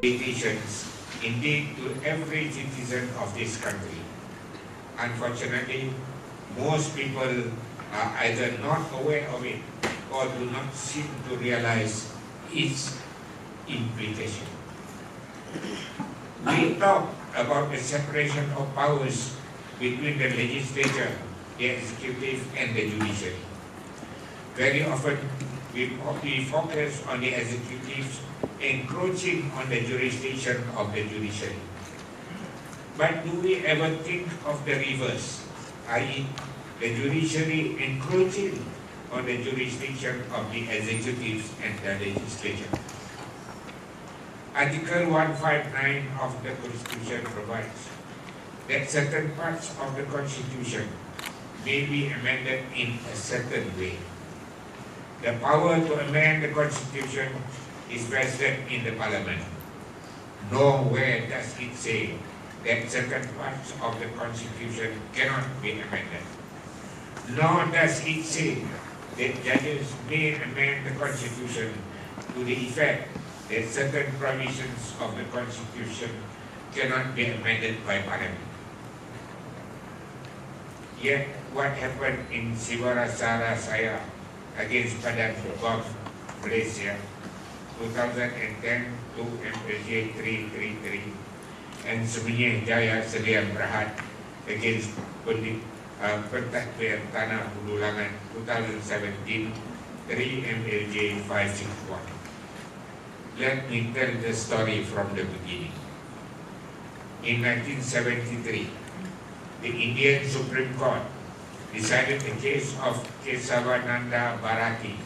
limitations indeed to every citizen of this country. Unfortunately, most people are either not aware of it or do not seem to realize its implication. We talk about the separation of powers between the legislature, the executive, and the judiciary. Very often, we focus on the executives encroaching on the jurisdiction of the judiciary. But do we ever think of the reverse, i.e., the judiciary encroaching on the jurisdiction of the executives and the legislature? Article 159 of the Constitution provides that certain parts of the Constitution may be amended in a certain way. The power to amend the Constitution is vested in the Parliament. Nowhere does it say that certain parts of the Constitution cannot be amended. Nor does it say that judges may amend the Constitution to the effect that certain provisions of the Constitution cannot be amended by Parliament. Yet, what happened in Siwarasara Saya against Badan Hukum Malaysia 2010 to MPJ 333 and Semenyih Jaya Sediam Berhad against Pentadbir Tanah Hululangan 2017 3 MLJ 561. Let me tell the story from the beginning. In 1973, the Indian Supreme Court decided the case of Kesavananda Bharati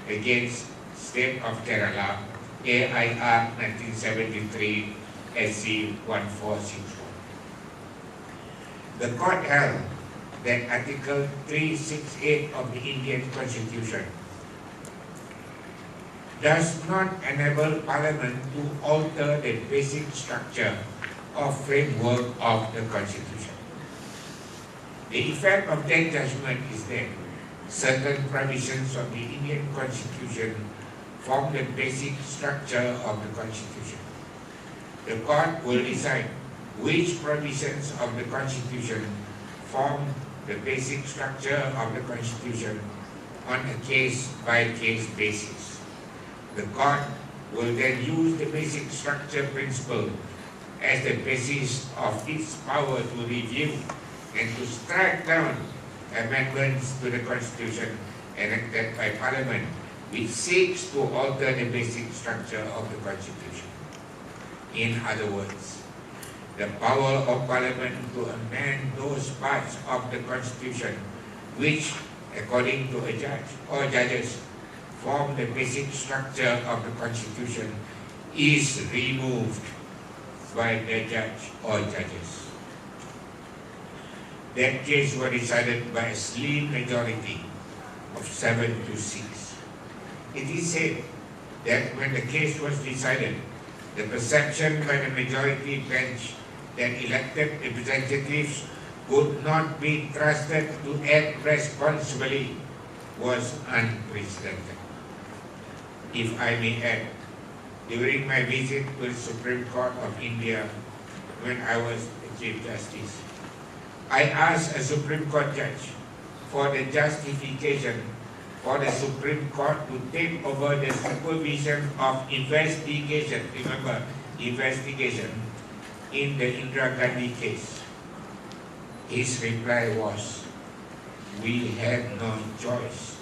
against State of Kerala, AIR 1973 SC 1461. The court held that Article 368 of the Indian Constitution does not enable Parliament to alter the basic structure or framework of the Constitution. The effect of that judgment is that certain provisions of the Indian Constitution form the basic structure of the Constitution. The court will decide which provisions of the Constitution form the basic structure of the Constitution on a case-by-case basis. The court will then use the basic structure principle as the basis of its power to review and to strike down amendments to the Constitution enacted by Parliament which seeks to alter the basic structure of the Constitution. In other words, the power of Parliament to amend those parts of the Constitution which, according to a judge or judges, form the basic structure of the Constitution is removed by the judge or judges. That case was decided by a slim majority of 7 to 6. It is said that when the case was decided, the perception by the majority bench that elected representatives could not be trusted to act responsibly was unprecedented. If I may add, during my visit to the Supreme Court of India when I was the Chief Justice, I asked a Supreme Court judge for the justification for the Supreme Court to take over the supervision of investigation, remember, investigation, in the Indira Gandhi case. His reply was, "We had no choice.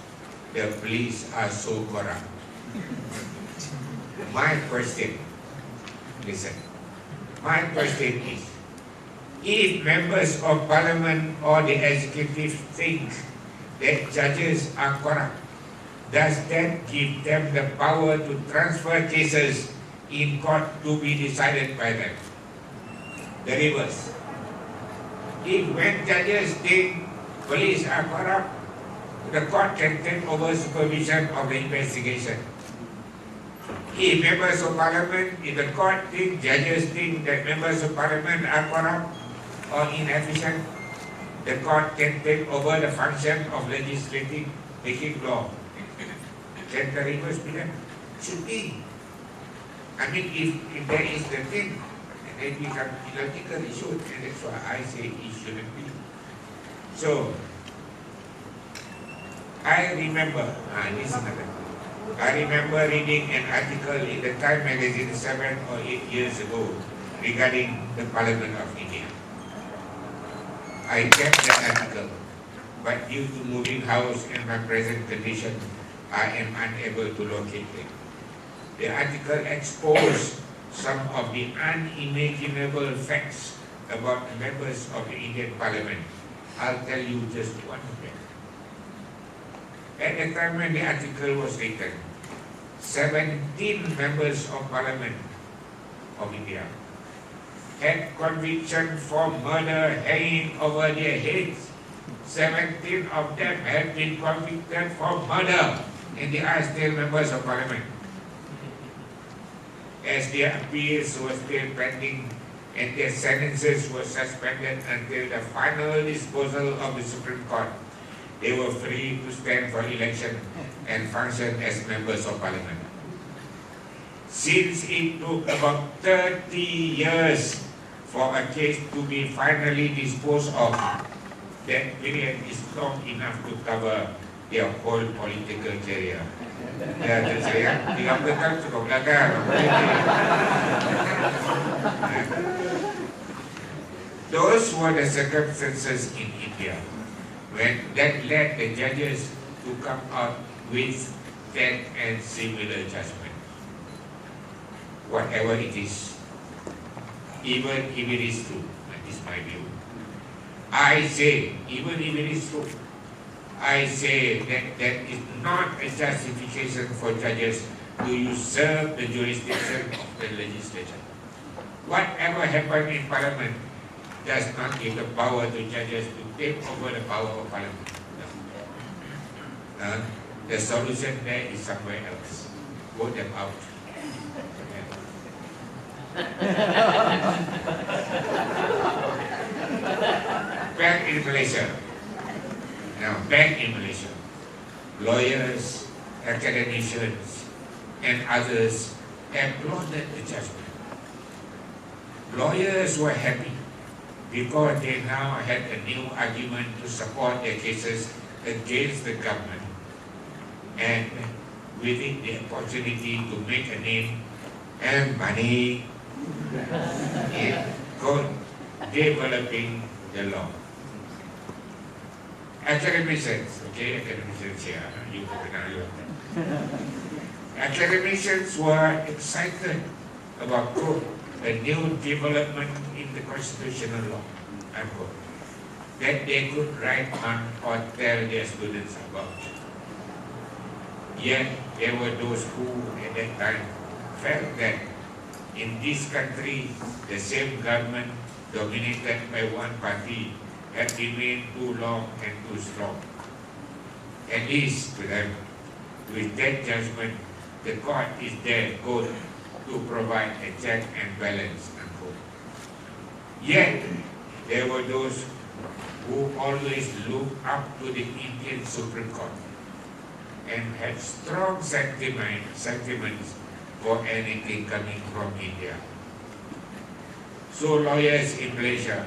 The police are so corrupt." My question, listen, my question is, if members of Parliament or the executive think that judges are corrupt, does that give them the power to transfer cases in court to be decided by them? The reverse. If when judges think police are corrupt, the court can take over supervision of the investigation. If members of Parliament, if the court think, judges think that members of Parliament are corrupt or inefficient, the court can take over the function of legislating, making law. Can the reverse be done? Should be. I mean, if there is the thing, and then become illogical, it should, and that's why I say it shouldn't be. So, I remember, this is another. I remember reading an article in the Time magazine 7 or 8 years ago regarding the Parliament of India. I kept that article, but due to moving house and my present condition, I am unable to locate it. The article exposed some of the unimaginable facts about the members of the Indian Parliament. I'll tell you just one of them. At the time when the article was written, 17 members of Parliament of India had conviction for murder hanging over their heads. 17 of them had been convicted for murder, and they are still members of Parliament. As their appeals were still pending and their sentences were suspended until the final disposal of the Supreme Court, they were free to stand for election and function as members of Parliament. Since it took about 30 years for a case to be finally disposed of, that period is long enough to cover their whole political career. Ya, saya 30 tahun cukup belakang. Those were the circumstances in India when that led the judges to come out with that and similar judgment. Whatever it is, even if it is true, that is my view. I say, even if it is true, I say that that is not a justification for judges to usurp the jurisdiction of the legislature. Whatever happened in Parliament does not give the power to judges to take over the power of Parliament. No. The solution there is somewhere else. Vote them out. Back in Malaysia. Now, back in Malaysia, lawyers, academicians, and others applauded the judgment. Lawyers were happy because they now had a new argument to support their cases against the government, and with it the opportunity to make a name and money in developing the law. Academicians, okay, academicians here, you know. Academicians were excited about a new development in the constitutional law, that they could write on or tell their students about. Yet there were those who at that time felt that in this country the same government dominated by one party had remained too long and too strong. At least to them, with that judgment, the court is there good to provide a check and balance. Yet, there were those who always looked up to the Indian Supreme Court and had strong sentiments for anything coming from India. So lawyers in Malaysia,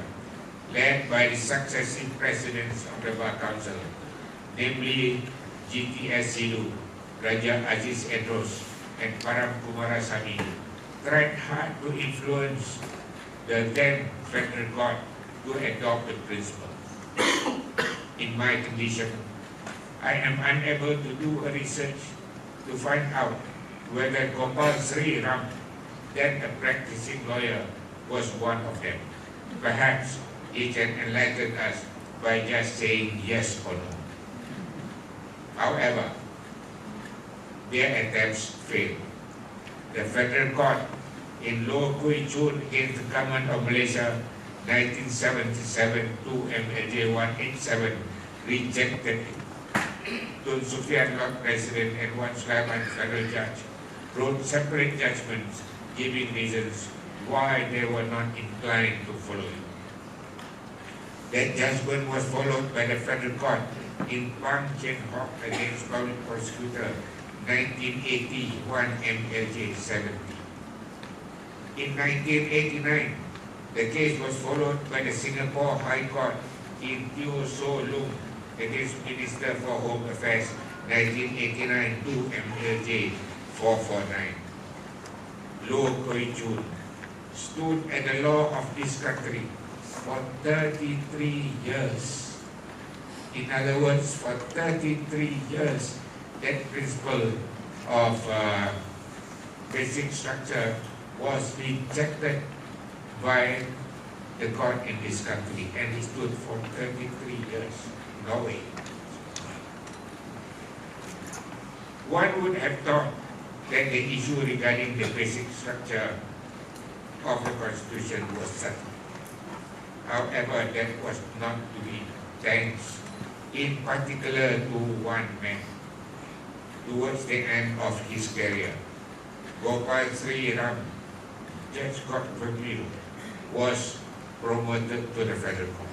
led by the successive presidents of the Bar Council, namely GTS Sidhu, Raja Aziz Edros, and Param Kumarasamy, tried hard to influence the then Federal Court to adopt the principle. In my condition, I am unable to do a research to find out whether Gopal Sri Ram, then a practicing lawyer, was one of them. Perhaps he can enlighten us by just saying yes or no. However, their attempts failed. The Federal Court in Law Kui Chun against the Government of Malaysia 1977 2 MLJ 187 rejected it. Tun Sufyan, Lord President, and Wan Sulaiman, Federal Judge, wrote separate judgments giving reasons why they were not inclined to follow it. That judgment was followed by the Federal Court in Pang Chen Hock against Public Prosecutor 1981 MLJ 70. In 1989, the case was followed by the Singapore High Court in Teo So Lung against Minister for Home Affairs 1989 to MLJ 449. Loh Koi Chun stood at the law of this country for 33 years. In other words, for 33 years, that principle of basic structure was rejected by the court in this country, and he stood for 33 years. No way. One would have thought that the issue regarding the basic structure of the Constitution was settled. However, that was not to be, thanks in particular to one man. Towards the end of his career, Gopal Sri Ram, Judge Court Review, was promoted to the federal court.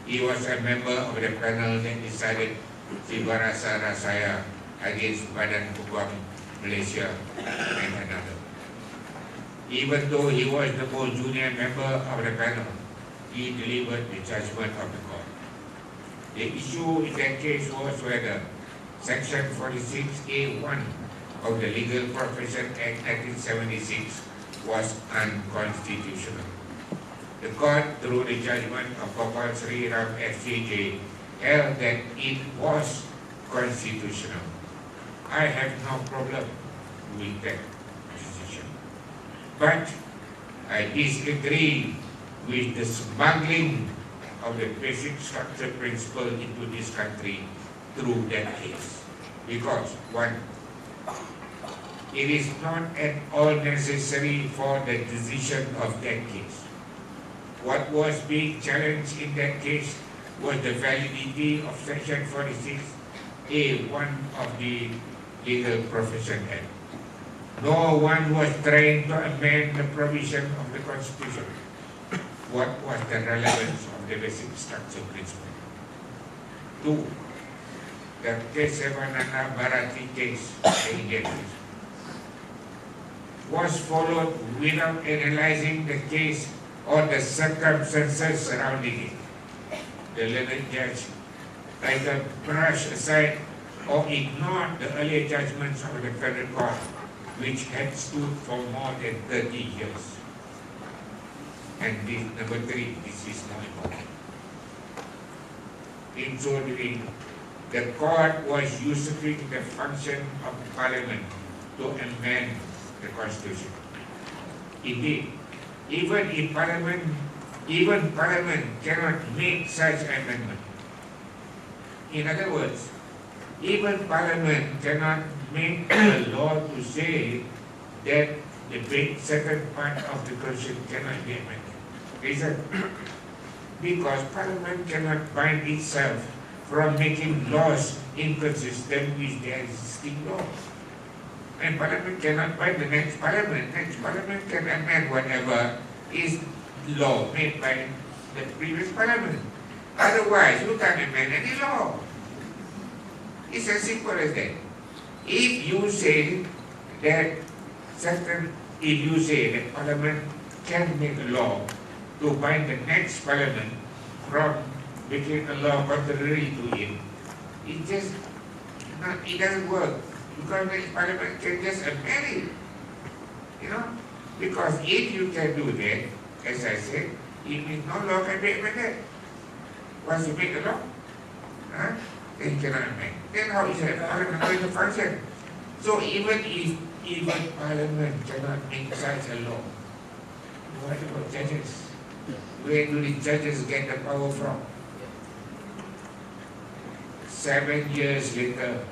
He was a member of the panel that decided Sibarasa Rasaya against Badan Hukum Malaysia and another. Even though he was the most junior member of the panel, he delivered the judgment of the court. The issue in that case was whether Section 46A1 of the Legal Profession Act 1976 was unconstitutional. The court, through the judgment of Gopal Sri Ram FCJ, held that it was constitutional. I have no problem with that decision. But I disagree with the smuggling of the basic structure principle into this country through that case. Because, one, it is not at all necessary for the decision of that case. What was being challenged in that case was the validity of Section 46A1 of the Legal Profession Act. No one was trying to amend the provision of the Constitution. What was the relevance of the basic structure principle? Two, the Kesavanana Bharati case, the Indian case, was followed without analyzing the case or the circumstances surrounding it. The learned judge either brushed aside or ignored the earlier judgments of the federal court, which had stood for more than 30 years. And this, number three, this is more important. In so doing, the court was usurping the function of Parliament to amend the Constitution. Indeed, even Parliament cannot make such amendment. In other words, even Parliament cannot make a law to say that the certain part of the Constitution cannot be amended. Reason? Because Parliament cannot bind itself from making laws inconsistent with the existing law. And Parliament cannot bind the next Parliament. Next Parliament can amend whatever is law made by the previous Parliament. Otherwise, you can't amend any law. It's as simple as that. If you say that Parliament can make a law to bind the next Parliament from making a law contrary to it, it doesn't work. Because the Parliament can just amend it. You know? Because if you can do that, as I said, it means no law can be amended. Once you make a law, then you cannot amend. Then how is the Parliament going to function? So even Parliament cannot make such a law, what about judges? Where do the judges get the power from? 7 years later,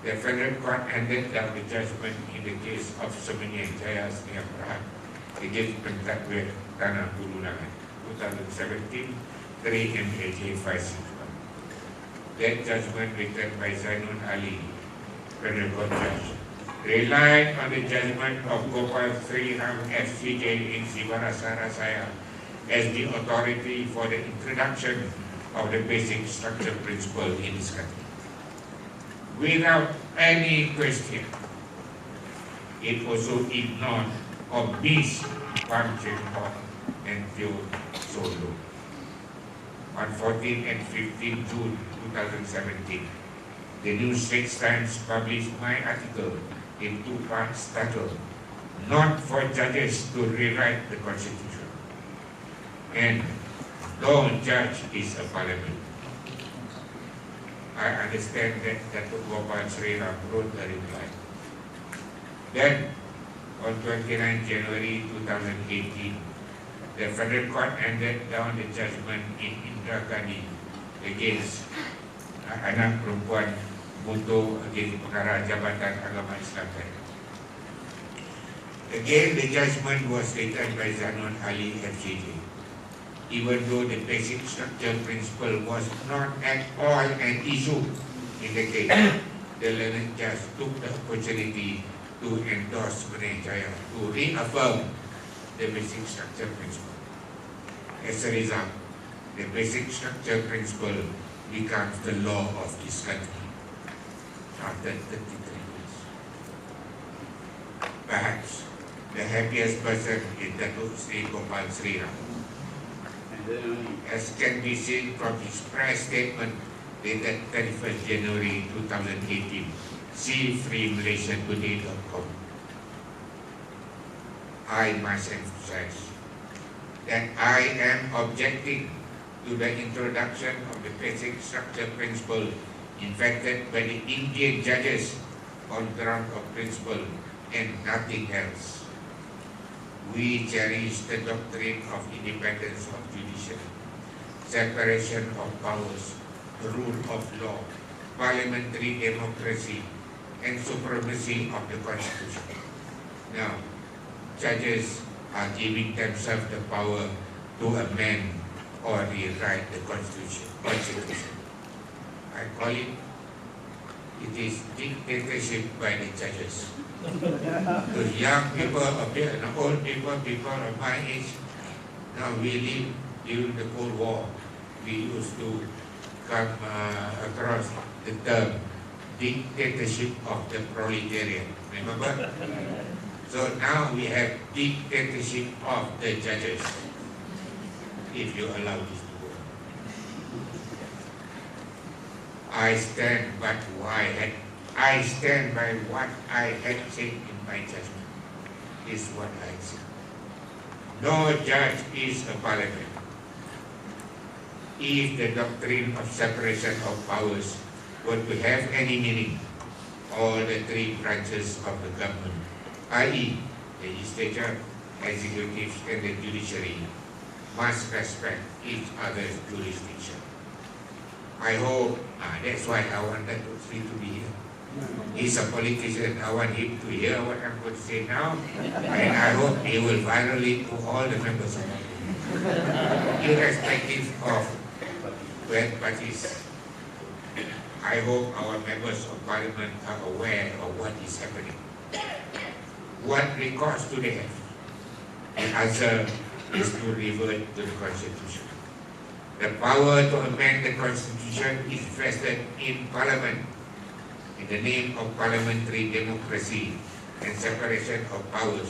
the federal court handed down the judgment in the case of Semenya Jaya Singapura against Pentadwe Tanah Hululangan, 2017, 3 MAJ 561. That judgment written by Zainul Ali, federal court judge, relied on the judgment of Gopal Sri Ram FCJ in Sibarasa Rasaya as the authority for the introduction of the basic structure principle in this country. Without any question, it also ignored of bees, pumpkin hop, and fuel solo. On 14 and 15 June 2017, the New Straits Times published my article in two parts titled, "Not for Judges to Rewrite the Constitution," and "No Judge is a Parliament." I understand that Datuk Gopal Sri Ram wrote a reply. Then, on 29 January 2018, the Federal Court handed down the judgment in Indra Gandhi against anak perempuan Moot against perkara Jabatan Agama Islam. Again, the judgment was written by Zanon Ali FCJ. Even though the basic structure principle was not at all an issue in the case, the learned judge took the opportunity to endorse Meneh Jaya to reaffirm the basic structure principle. As a result, the basic structure principle becomes the law of this country after 33 years. Perhaps the happiest person is Datuk Sri Gopal Sri Ram, as can be seen from his press statement dated 31st January 2018, see freemalaysiantoday.com. I must emphasize that I am objecting to the introduction of the basic structure principle invented by the Indian judges on ground of principle and nothing else. We cherish the doctrine of independence of judiciary, separation of powers, the rule of law, parliamentary democracy, and supremacy of the Constitution. Now, judges are giving themselves the power to amend or rewrite the Constitution. I call it is dictatorship by the judges. The young people of the old people of my age, now we live during the Cold War. We used to come across the term dictatorship of the proletariat. Remember? So now we have dictatorship of the judges, if you allow this to work. I stand by what I had said in my judgment. Is what I said. No judge is a parliament. If the doctrine of separation of powers were to have any meaning, all the three branches of the government, i.e. the legislature, executive, and the judiciary, must respect each other's jurisdiction. I hope, that's why I want Datuk Sri to be here. He's a politician. I want him to hear what I'm going to say now, and I hope he will virally to all the members of Parliament, irrespective of where parties. I hope our members of Parliament are aware of what is happening. What recourse do they have? The answer is to revert to the Constitution. The power to amend the Constitution is vested in Parliament in the name of parliamentary democracy and separation of powers.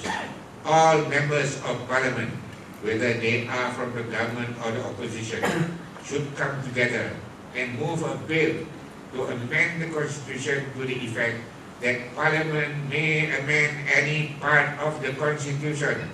All members of Parliament, whether they are from the government or the opposition, should come together and move a bill to amend the Constitution to the effect that Parliament may amend any part of the Constitution